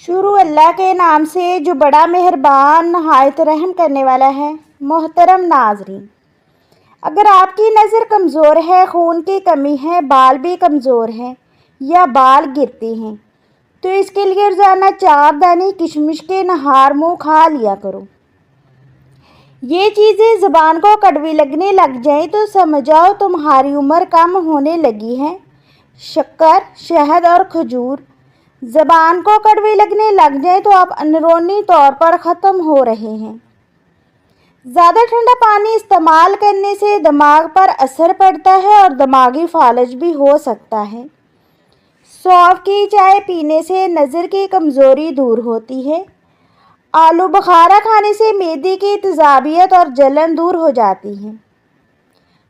شروع اللہ کے نام سے جو بڑا مہربان نہایت رحم کرنے والا ہے۔ محترم ناظرین، اگر آپ کی نظر کمزور ہے، خون کی کمی ہے، بال بھی کمزور ہیں یا بال گرتے ہیں تو اس کے لیے روزانہ 4 دانے کشمش کے نہار منہ کھا لیا کرو۔ یہ چیزیں زبان کو کڑوی لگنے لگ جائیں تو سمجھاؤ تمہاری عمر کم ہونے لگی ہے۔ شکر، شہد اور کھجور زبان کو کڑوی لگنے لگ جائیں تو آپ اندرونی طور پر ختم ہو رہے ہیں۔ زیادہ ٹھنڈا پانی استعمال کرنے سے دماغ پر اثر پڑتا ہے اور دماغی فالج بھی ہو سکتا ہے۔ سونف کی چائے پینے سے نظر کی کمزوری دور ہوتی ہے۔ آلو بخارا کھانے سے معدے کی تیزابیت اور جلن دور ہو جاتی ہے۔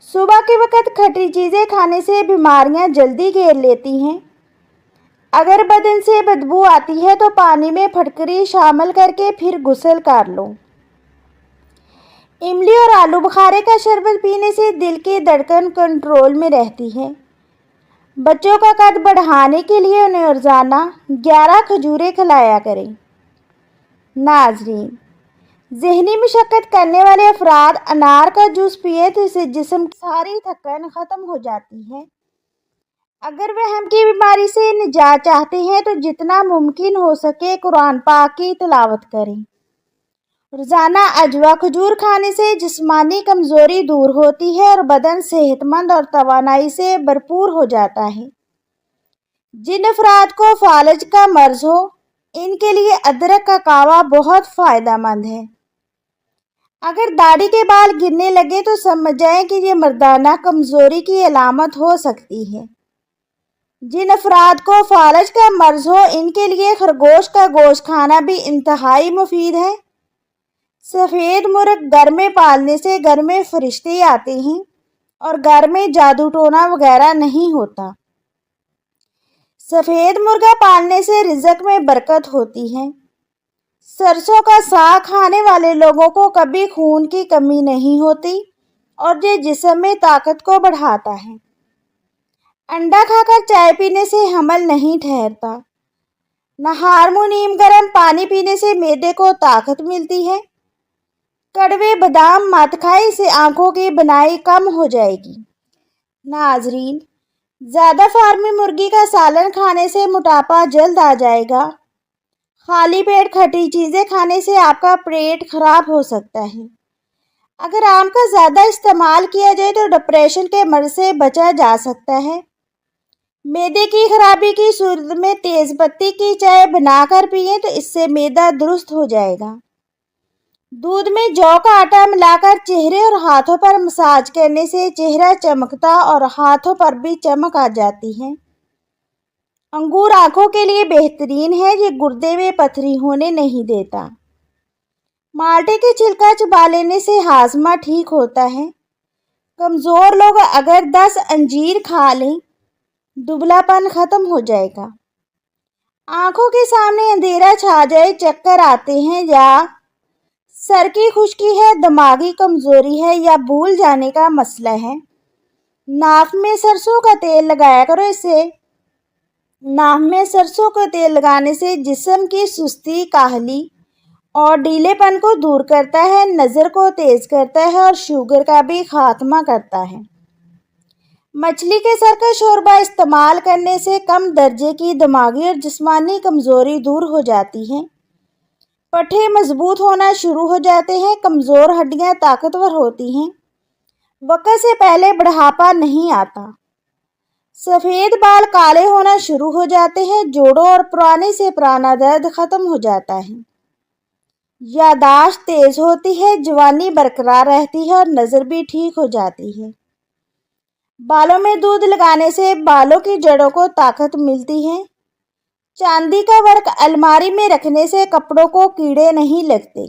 صبح کے وقت کھٹی چیزیں کھانے سے بیماریاں جلدی گھیر لیتی ہیں۔ اگر بدن سے بدبو آتی ہے تو پانی میں پھٹکری شامل کر کے پھر غسل کر لو۔ املی اور آلو بخارے کا شربت پینے سے دل کی دھڑکن کنٹرول میں رہتی ہے۔ بچوں کا قد بڑھانے کے لیے انہیں روزانہ 11 کھجوریں کھلایا کریں۔ ناظرین، ذہنی مشقت کرنے والے افراد انار کا جوس پئیں تو اس سے جسم کی ساری تھکن ختم ہو جاتی ہے۔ اگر وہم کی بیماری سے نجات چاہتے ہیں تو جتنا ممکن ہو سکے قرآن پاک کی تلاوت کریں۔ روزانہ اجوا کھجور کھانے سے جسمانی کمزوری دور ہوتی ہے اور بدن صحت مند اور توانائی سے بھرپور ہو جاتا ہے۔ جن افراد کو فالج کا مرض ہو ان کے لیے ادرک کا کہوہ بہت فائدہ مند ہے۔ اگر داڑھی کے بال گرنے لگے تو سمجھ جائیں کہ یہ مردانہ کمزوری کی علامت ہو سکتی ہے۔ جن افراد کو فالج کا مرض ہو ان کے لیے خرگوش کا گوشت کھانا بھی انتہائی مفید ہے۔ سفید مرغ گھر میں پالنے سے گھر میں فرشتے آتے ہیں اور گھر میں جادو ٹونا وغیرہ نہیں ہوتا۔ سفید مرغا پالنے سے رزق میں برکت ہوتی ہے۔ سرسوں کا ساگ کھانے والے لوگوں کو کبھی خون کی کمی نہیں ہوتی اور یہ جسم میں طاقت کو بڑھاتا ہے۔ انڈا کھا کر چائے پینے سے حمل نہیں ٹھہرتا۔ نہار منہ نیم گرم پانی پینے سے معدے کو طاقت ملتی ہے۔ کڑوے بادام مت کھائیں، اس سے آنکھوں کی بینائی کم ہو جائے گی۔ ناظرین، زیادہ فارمی مرغی کا سالن کھانے سے موٹاپا جلد آ جائے گا۔ خالی پیٹ کھٹی چیزیں کھانے سے آپ کا پیٹ خراب ہو سکتا ہے۔ اگر آم کا زیادہ استعمال کیا جائے تو ڈپریشن کے مرض سے بچا جا سکتا ہے۔ معدے کی خرابی کی صورت میں تیز پتی کی چائے بنا کر پئیں تو اس سے معدہ درست ہو جائے گا۔ دودھ میں جو کا آٹا ملا کر چہرے اور ہاتھوں پر مساج کرنے سے چہرہ چمکتا اور ہاتھوں پر بھی چمک آ جاتی ہے۔ انگور آنکھوں کے لیے بہترین ہے، یہ گردے میں پتھری ہونے نہیں دیتا۔ مالٹے کے چھلکا چبا لینے سے ہاضمہ ٹھیک ہوتا ہے۔ کمزور لوگ اگر 10 انجیر کھا لیں دبلا پن ختم ہو جائے گا۔ آنکھوں کے سامنے اندھیرا چھا جائے، چکر آتے ہیں یا سر کی خشکی ہے، دماغی کمزوری ہے یا بھول جانے کا مسئلہ ہے، ناک میں سرسوں کا تیل لگایا کرو۔ ناک میں سرسوں کا تیل لگانے سے جسم کی سستی، کاہلی اور ڈھیلے پن کو دور کرتا ہے، نظر کو تیز کرتا ہے اور شوگر کا بھی خاتمہ کرتا ہے۔ مچھلی کے سر کا شوربہ استعمال کرنے سے کم درجے کی دماغی اور جسمانی کمزوری دور ہو جاتی ہے۔ پٹھے مضبوط ہونا شروع ہو جاتے ہیں، کمزور ہڈیاں طاقتور ہوتی ہیں، وقت سے پہلے بڑھاپا نہیں آتا۔ سفید بال کالے ہونا شروع ہو جاتے ہیں، جوڑوں اور پرانے سے پرانا درد ختم ہو جاتا ہے۔ یادداشت تیز ہوتی ہے، جوانی برقرار رہتی ہے اور نظر بھی ٹھیک ہو جاتی ہے۔ بالوں میں دودھ لگانے سے بالوں کی جڑوں کو طاقت ملتی ہے۔ چاندی کا ورق الماری میں رکھنے سے کپڑوں کو کیڑے نہیں لگتے۔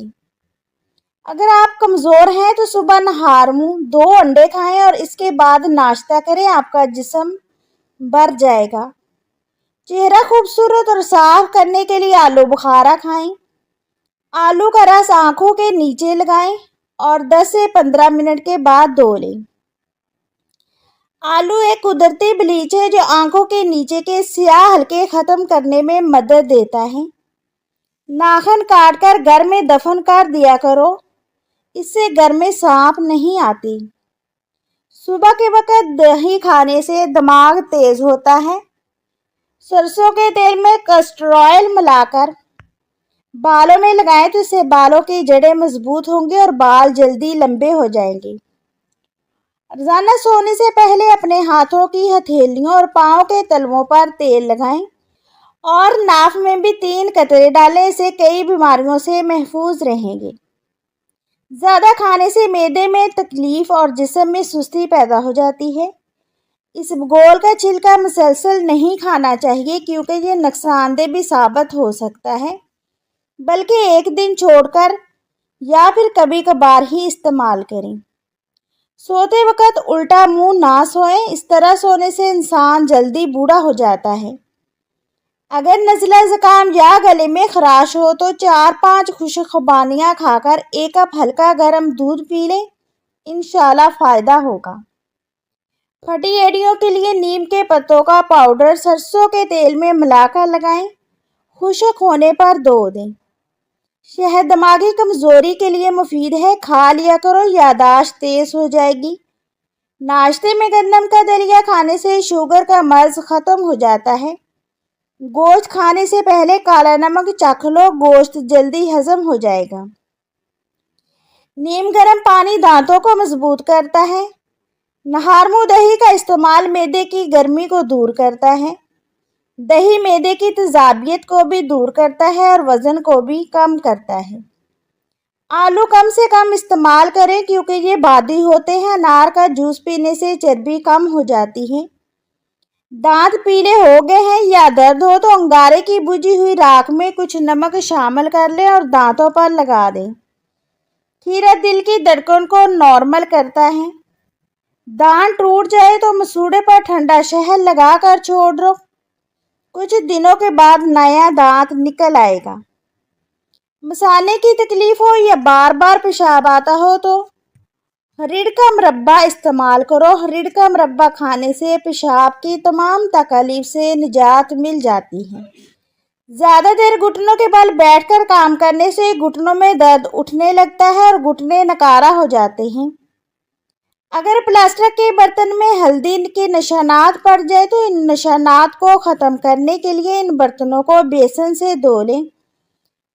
اگر آپ کمزور ہیں تو صبح نہار منہ 2 انڈے کھائیں اور اس کے بعد ناشتہ کریں، آپ کا جسم بھر جائے گا۔ چہرہ خوبصورت اور صاف کرنے کے لیے آلو بخارا کھائیں۔ آلو کا رس آنکھوں کے نیچے لگائیں اور 10 سے 15 منٹ کے بعد دھو لیں۔ آلو ایک قدرتی بلیچ ہے جو آنکھوں کے نیچے کے سیاہ حلقے ختم کرنے میں مدد دیتا ہے۔ नाखून काट कर घर में दफन कर दिया करो, इससे घर में सांप नहीं आती। सुबह के वक्त दही खाने से दिमाग तेज होता है। सरसों के तेल में कैस्टर ऑयल मिलाकर बालों में लगाएं तो इससे बालों की जड़ें मजबूत होंगी और बाल जल्दी लंबे हो जाएंगे। रोजाना सोने से पहले अपने हाथों की हथेलियों और पांव के तलवों पर तेल लगाएं और नाक में भी 3 कतरे डालें, इससे कई बीमारियों से महफूज रहेंगे। ज़्यादा खाने से मैदे में तकलीफ और जिस्म में सुस्ती पैदा हो जाती है। इसबगोल का छिलका मुसलसल नहीं खाना चाहिए क्योंकि ये नुकसानदेह भी साबित हो सकता है, बल्कि एक दिन छोड़कर या फिर कभी कभार ही इस्तेमाल करें। सोते वक्त उल्टा मुंह ना सोएं, इस तरह सोने से इंसान जल्दी बूढ़ा हो जाता है। अगर नज़ला ज़ुकाम या गले में खराश हो तो 4-5 खुशखबानियाँ खाकर 1 कप हल्का गर्म दूध पी लें, इंशाल्लाह फ़ायदा होगा। फटी एड़ियों के लिए नीम के पत्तों का पाउडर सरसों के तेल में मिलाकर लगाएं, खुश्क होने पर धो दें। शहद दिमागी कमज़ोरी के लिए मुफीद है, खा लिया करो, यादाश्त तेज़ हो जाएगी। नाश्ते में गंदम का दलिया खाने से शुगर का मर्ज ख़त्म हो जाता है। गोश्त खाने से पहले काला नमक चख लो, गोश्त जल्दी हजम हो जाएगा। नीम गर्म पानी दांतों को मजबूत करता है। नहार मुंह दही का इस्तेमाल मैदे की गर्मी को दूर करता है। दही मैदे की तेजाबियत को भी दूर करता है और वज़न को भी कम करता है। आलू कम से कम इस्तेमाल करें क्योंकि ये बादी होते हैं। अनार का जूस पीने से चर्बी कम हो जाती है। दांत पीले हो गए हैं या दर्द हो तो अंगारे की बुझी हुई राख में कुछ नमक शामिल कर लें और दांतों पर लगा दें। खीरा दिल की धड़कन को नॉर्मल करता है। दांत टूट जाए तो मसूड़े पर ठंडा शहद लगाकर छोड़ दो, कुछ दिनों के बाद नया दांत निकल आएगा। मसाने की तकलीफ हो या बार बार पेशाब आता हो तो रीढ़ का मुरब्बा इस्तेमाल करो। रीढ़ का मुरब्बा खाने से पेशाब की तमाम तकलीफ से निजात मिल जाती है। ज़्यादा देर घुटनों के बल बैठकर काम करने से घुटनों में दर्द उठने लगता है और घुटने नकारा हो जाते हैं। अगर प्लास्टिक के बर्तन में हल्दी के निशानात पड़ जाए तो इन निशानात को ख़त्म करने के लिए इन बर्तनों को बेसन से धो लें,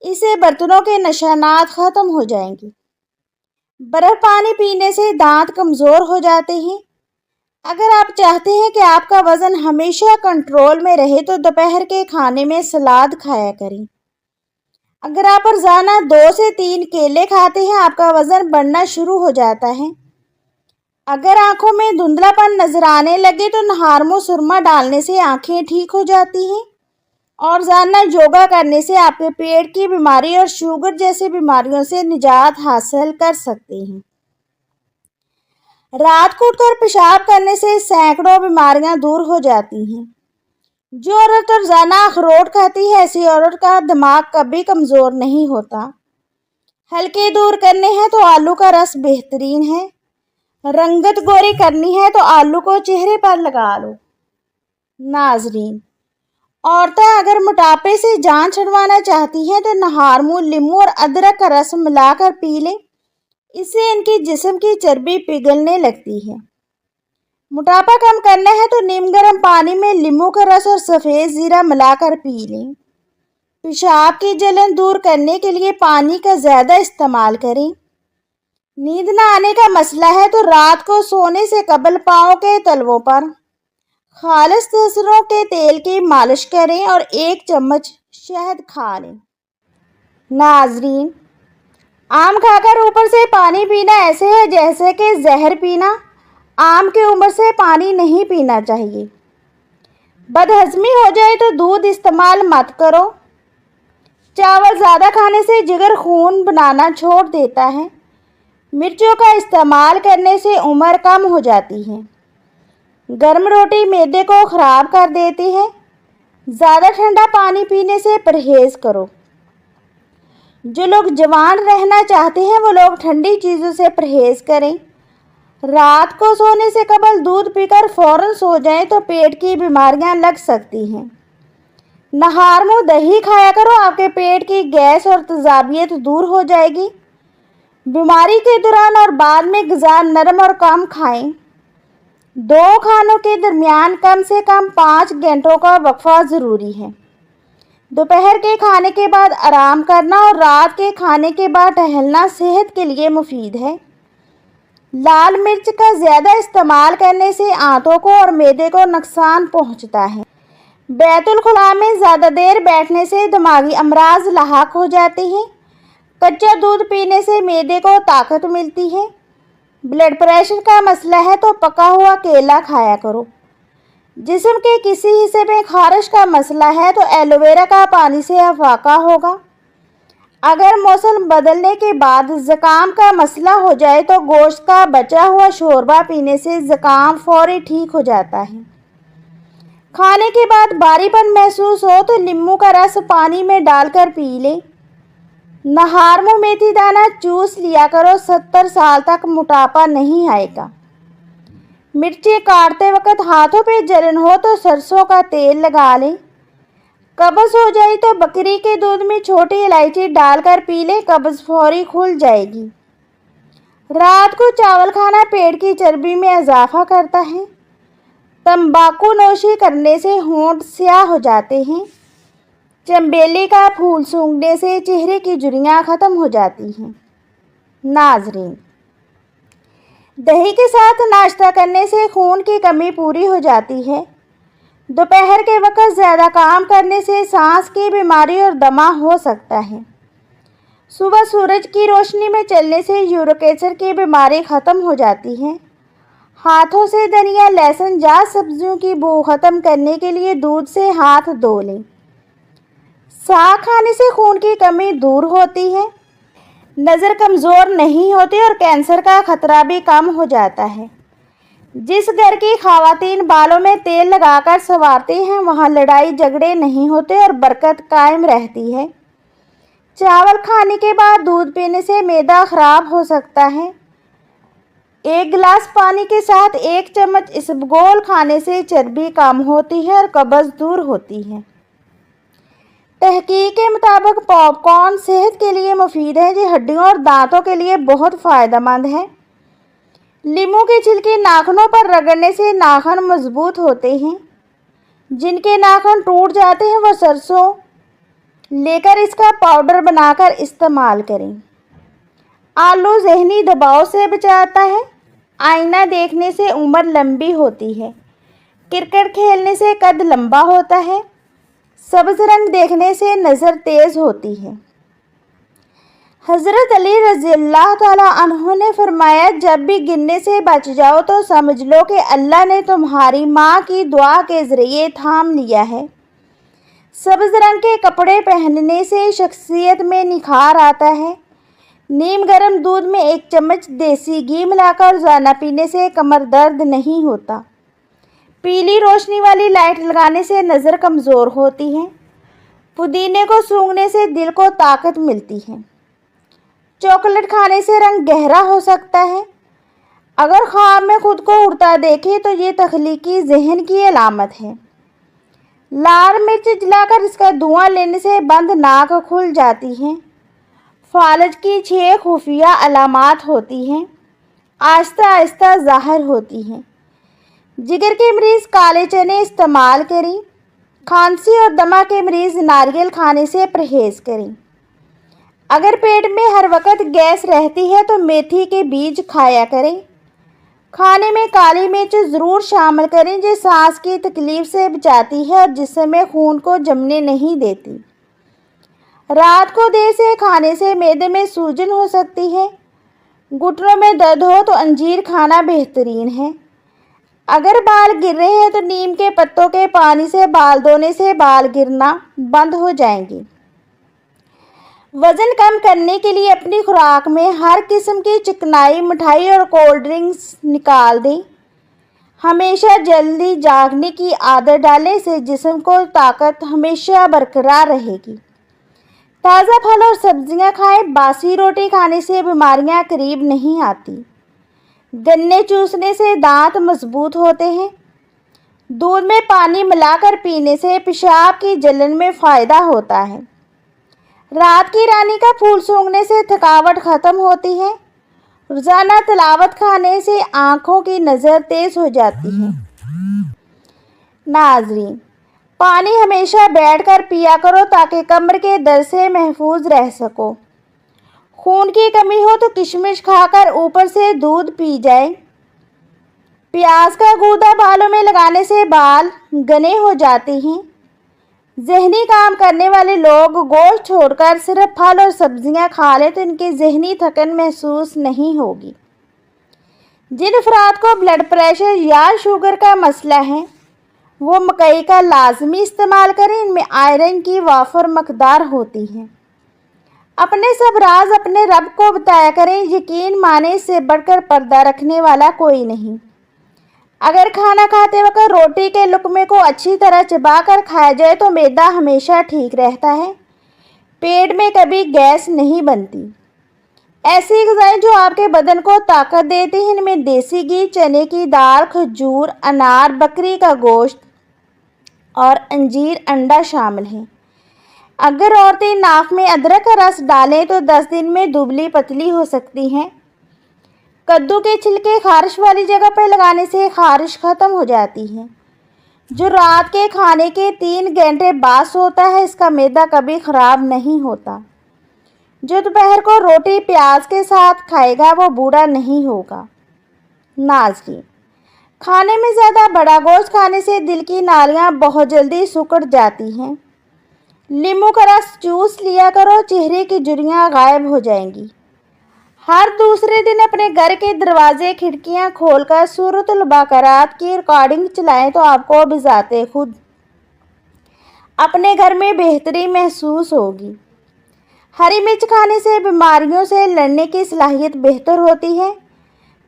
इससे बर्तनों के निशानात ख़त्म हो जाएंगे। बर्फ पानी पीने से दांत कमज़ोर हो जाते हैं। अगर आप चाहते हैं कि आपका वज़न हमेशा कंट्रोल में रहे तो दोपहर के खाने में सलाद खाया करें। अगर आप रोज़ाना 2 से 3 केले खाते हैं, आपका वज़न बढ़ना शुरू हो जाता है। अगर आंखों में धुंधलापन नजर आने लगे तो नहार मुंह सुरमा डालने से आंखें ठीक हो जाती हैं और रोजाना योगा करने से आपके पेट की बीमारी और शुगर जैसी बीमारियों से निजात हासिल कर सकते हैं। रात को उठकर पेशाब करने से सैकड़ों बीमारियां दूर हो जाती हैं। जो औरत रोजाना अखरोट खाती है, ऐसी औरत का दिमाग कभी कमज़ोर नहीं होता। हल्के दूर करने हैं तो आलू का रस बेहतरीन है। रंगत गोरी करनी है तो आलू को चेहरे पर लगा लो। नाजरीन, औरतें अगर मोटापे से जान छुड़वाना चाहती हैं तो नहार मुंह नींबू और अदरक का रस मिलाकर पी लें, इससे इनकी जिस्म की चर्बी पिघलने लगती है। मोटापा कम करना है तो नीम गर्म पानी में नींबू का रस और सफ़ेद ज़ीरा मिलाकर पी लें। पेशाब की जलन दूर करने के लिए पानी का ज़्यादा इस्तेमाल करें। नींद न आने का मसला है तो रात को सोने से कबल पाँव के तलवों पर खालिस सरसों के तेल की मालिश करें और 1 चम्मच शहद खा लें। नाजरीन, आम खाकर ऊपर से पानी पीना ऐसे है जैसे कि जहर पीना। आम की उम्र से पानी नहीं पीना चाहिए। बदहजमी हो जाए तो दूध इस्तेमाल मत करो। चावल ज़्यादा खाने से जिगर खून बनाना छोड़ देता है। मिर्चों का इस्तेमाल करने से उम्र कम हो जाती है। गर्म रोटी मैदे को ख़राब कर देती है। ज़्यादा ठंडा पानी पीने से परहेज़ करो। जो लोग जवान रहना चाहते हैं वो लोग ठंडी चीज़ों से परहेज़ करें। रात को सोने से कबल दूध पीकर फ़ौरन सो जाएं तो पेट की बीमारियां लग सकती हैं। नहार मुंह दही खाया करो, आपके पेट की गैस और तेजाबियत दूर हो जाएगी। बीमारी के दौरान और बाद में ग़िज़ा नरम और कम खाएं। 2 खानों के दरमियान कम से कम 5 घंटों का वक्फा ज़रूरी है। दोपहर के खाने के बाद आराम करना और रात के खाने के बाद टहलना सेहत के लिए मुफीद है। लाल मिर्च का ज़्यादा इस्तेमाल करने से आंतों को और मैदे को नुकसान पहुंचता है। बैतुल खुला में ज़्यादा देर बैठने से दिमागी अमराज लाहक हो जाते हैं। कच्चा दूध पीने से मैदे को ताकत मिलती है। ब्लड प्रेशर का मसला है तो पका हुआ केला खाया करो। जिस्म के किसी हिस्से में खारिश का मसला है तो एलोवेरा का पानी से अफाका होगा। अगर मौसम बदलने के बाद ज़ुकाम का मसला हो जाए तो गोश्त का बचा हुआ शोरबा पीने से ज़ुकाम फौरी ठीक हो जाता है। खाने के बाद भारीपन महसूस हो तो नींबू का रस पानी में डालकर पी ले। नहार मुंह मेथी दाना चूस लिया करो, 70 साल तक मोटापा नहीं आएगा। मिर्ची काटते वक्त हाथों पे जलन हो तो सरसों का तेल लगा लें। कब्ज़ हो जाए तो बकरी के दूध में छोटी इलायची डालकर पी लें, कब्ज़ फौरी खुल जाएगी। रात को चावल खाना पेट की चर्बी में इजाफा करता है। तंबाकू नोशी करने से होंठ स्याह हो जाते हैं। चंबेली का फूल सूंघने से चेहरे की झुर्रियाँ ख़त्म हो जाती हैं। नाज़रीन, दही के साथ नाश्ता करने से खून की कमी पूरी हो जाती है। दोपहर के वक्त ज़्यादा काम करने से सांस की बीमारी और दमा हो सकता है। सुबह सूरज की रोशनी में चलने से यूरिक एसिड की बीमारी ख़त्म हो जाती है। हाथों से धनिया, लहसुन, जात सब्जियों की बू ख़त्म करने के लिए दूध से हाथ धो लें। साग खाने से खून की कमी दूर होती है। नज़र कमज़ोर नहीं होती और कैंसर का खतरा भी कम हो जाता है। जिस घर की ख़वातीन बालों में तेल लगाकर संवारती हैं वहाँ लड़ाई झगड़े नहीं होते और बरकत कायम रहती है। चावल खाने के बाद दूध पीने से मैदा ख़राब हो सकता है। 1 गिलास पानी के साथ 1 चम्मच इसबगोल खाने से चर्बी कम होती है और कब्ज़ दूर होती है। तहकीक के मुताबिक पॉपकॉर्न सेहत के लिए मुफीद है, जो हड्डियों और दांतों के लिए बहुत फ़ायदेमंद है। नींबू की छिलके नाखूनों पर रगड़ने से नाखून मजबूत होते हैं। जिनके नाखून टूट जाते हैं वो सरसों लेकर इसका पाउडर बनाकर इस्तेमाल करें। आलू ज़हनी दबाव से बचाता है। आईना देखने से उम्र लंबी होती है। क्रिकेट खेलने से कद लंबा होता है। सब्ज़ रंग देखने से नज़र तेज़ होती है। हज़रत अली रज़ियल्लाहु ताला अन्हु ने फरमाया, जब भी गिनने से बच जाओ तो समझ लो कि अल्लाह ने तुम्हारी माँ की दुआ के ज़रिए थाम लिया है। सब्ज़ रंग के कपड़े पहनने से शख्सियत में निखार आता है। नीम गर्म दूध में 1 चम्मच देसी घी मिलाकर रोज़ाना पीने से कमर दर्द नहीं होता। पीली रोशनी वाली लाइट लगाने से नज़र कमज़ोर होती है। पुदीने को सूंघने से दिल को ताकत मिलती है। चॉकलेट खाने से रंग गहरा हो सकता है। अगर ख्वाब में खुद को उड़ता देखे तो ये तख्लीकी जहन की अलामत है। लाल मिर्च जलाकर इसका धुआं लेने से बंद नाक खुल जाती है। फालज की 6 खुफिया अलामात होती हैं, आहिस्ता आहिस्ता ज़ाहिर होती हैं। जिगर के मरीज़ काले चने इस्तेमाल करें। खांसी और दमा के मरीज़ नारियल खाने से परहेज़ करें। अगर पेट में हर वक्त गैस रहती है तो मेथी के बीज खाया करें। खाने में काली मिर्च ज़रूर शामिल करें, जो सांस की तकलीफ़ से बचाती है और जिस्म में खून को जमने नहीं देती। रात को देर से खाने से मैदे में सूजन हो सकती है। घुटनों में दर्द हो तो अंजीर खाना बेहतरीन है। अगर बाल गिर रहे हैं तो नीम के पत्तों के पानी से बाल धोने से बाल गिरना बंद हो जाएंगे। वज़न कम करने के लिए अपनी खुराक में हर किस्म की चिकनाई, मिठाई और कोल्ड ड्रिंक्स निकाल दें। हमेशा जल्दी जागने की आदत डालें, से जिस्म को ताकत हमेशा बरकरार रहेगी। ताज़ा फल और सब्जियां खाएं। बासी रोटी खाने से बीमारियां करीब नहीं आती। गन्ने चूसने से दांत मजबूत होते हैं। दूध में पानी मिलाकर पीने से पेशाब की जलन में फ़ायदा होता है। रात की रानी का फूल सूंघने से थकावट खत्म होती है। रोज़ाना तिलावत खाने से आँखों की नज़र तेज़ हो जाती है। नाज़रीन, पानी हमेशा बैठकर पिया करो ताकि कमर के दर्द से महफूज रह सको। खून की कमी हो तो किशमिश खाकर ऊपर से दूध पी जाए। प्याज का गूदा बालों में लगाने से बाल घने हो जाते हैं। ज़हनी काम करने वाले लोग गोश्त छोड़कर सिर्फ फल और सब्जियां खा लें तो इनकी ज़हनी थकन महसूस नहीं होगी। जिन अफराद को ब्लड प्रेशर या शुगर का मसला है वो मकई का लाजमी इस्तेमाल करें। इनमें आयरन की वाफर मकदार होती है। अपने सब राज अपने रब को बताया करें। यकीन माने इससे बढ़कर पर्दा रखने वाला कोई नहीं। अगर खाना खाते वक्त रोटी के लुक़मे को अच्छी तरह चबा कर खाया जाए तो मैदा हमेशा ठीक रहता है। पेट में कभी गैस नहीं बनती। ऐसी ग़िज़ाएं जो आपके बदन को ताकत देती हैं, इनमें देसी घी, चने की दाल, खजूर, अनार, बकरी का गोश्त और अंजीर, अंडा शामिल हैं। अगर औरतें नाक में अदरक का रस डालें तो 10 दिन में दुबली पतली हो सकती हैं। कद्दू के छिलके खारिश वाली जगह पर लगाने से खारिश ख़त्म हो जाती है। जो रात के खाने के 3 घंटे बाद सोता है इसका मैदा कभी ख़राब नहीं होता। जो दोपहर को रोटी प्याज के साथ खाएगा वो बूढ़ा नहीं होगा। नाज़रीन, खाने में ज़्यादा बड़ा गोश्त खाने से दिल की नालियाँ बहुत जल्दी सिकुड़ जाती हैं। नींबू का रस जूस लिया करो, चेहरे की झुर्रियाँ गायब हो जाएंगी। हर दूसरे दिन अपने घर के दरवाजे खिड़कियां खोलकर सूरतुल बकरात की रिकॉर्डिंग चलाएं तो आपको बिज़ाते खुद अपने घर में बेहतरी महसूस होगी। हरी मिर्च खाने से बीमारियों से लड़ने की सलाहियत बेहतर होती है।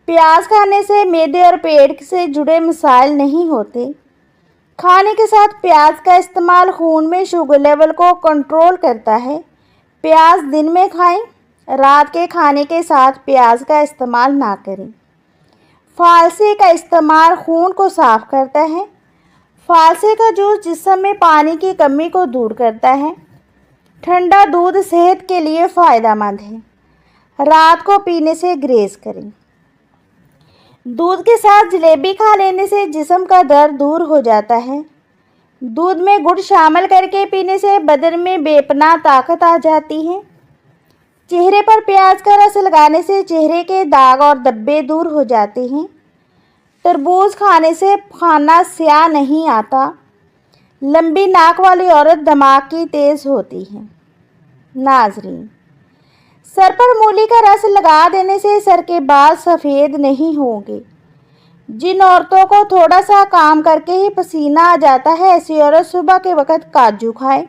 प्याज खाने से मैदे और पेट से जुड़े मसाइल नहीं होते। खाने के साथ प्याज का इस्तेमाल खून में शुगर लेवल को कंट्रोल करता है। प्याज दिन में खाएं, रात के खाने के साथ प्याज का इस्तेमाल ना करें। फालसे का इस्तेमाल खून को साफ़ करता है। फालसे का जूस जिस्म में पानी की कमी को दूर करता है। ठंडा दूध सेहत के लिए फ़ायदेमंद है। रात को पीने से ग्रेज़ करें। दूध के साथ जलेबी खा लेने से जिस्म का दर्द दूर हो जाता है। दूध में गुड़ शामिल करके पीने से बदन में बेपनाह ताकत आ जाती है। चेहरे पर प्याज का रस लगाने से चेहरे के दाग और धब्बे दूर हो जाते हैं। तरबूज खाने से खाना स्याह नहीं आता। लंबी नाक वाली औरत दिमाग की तेज़ होती है। नाज़रीन, सर पर मूली का रस लगा देने से सर के बाल सफ़ेद नहीं होंगे। जिन औरतों को थोड़ा सा काम करके ही पसीना आ जाता है ऐसी औरत सुबह के वक्त काजू खाए।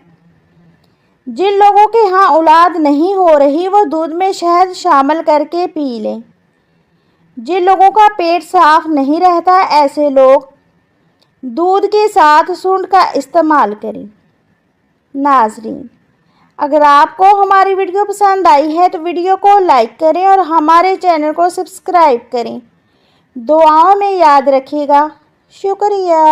जिन लोगों के यहाँ औलाद नहीं हो रही वो दूध में शहद शामिल करके पी लें। जिन लोगों का पेट साफ नहीं रहता ऐसे लोग दूध के साथ सूंड का इस्तेमाल करें। नाज़रीन, अगर आपको हमारी वीडियो पसंद आई है तो वीडियो को लाइक करें और हमारे चैनल को सब्सक्राइब करें। दुआओं में याद रखिएगा। शुक्रिया।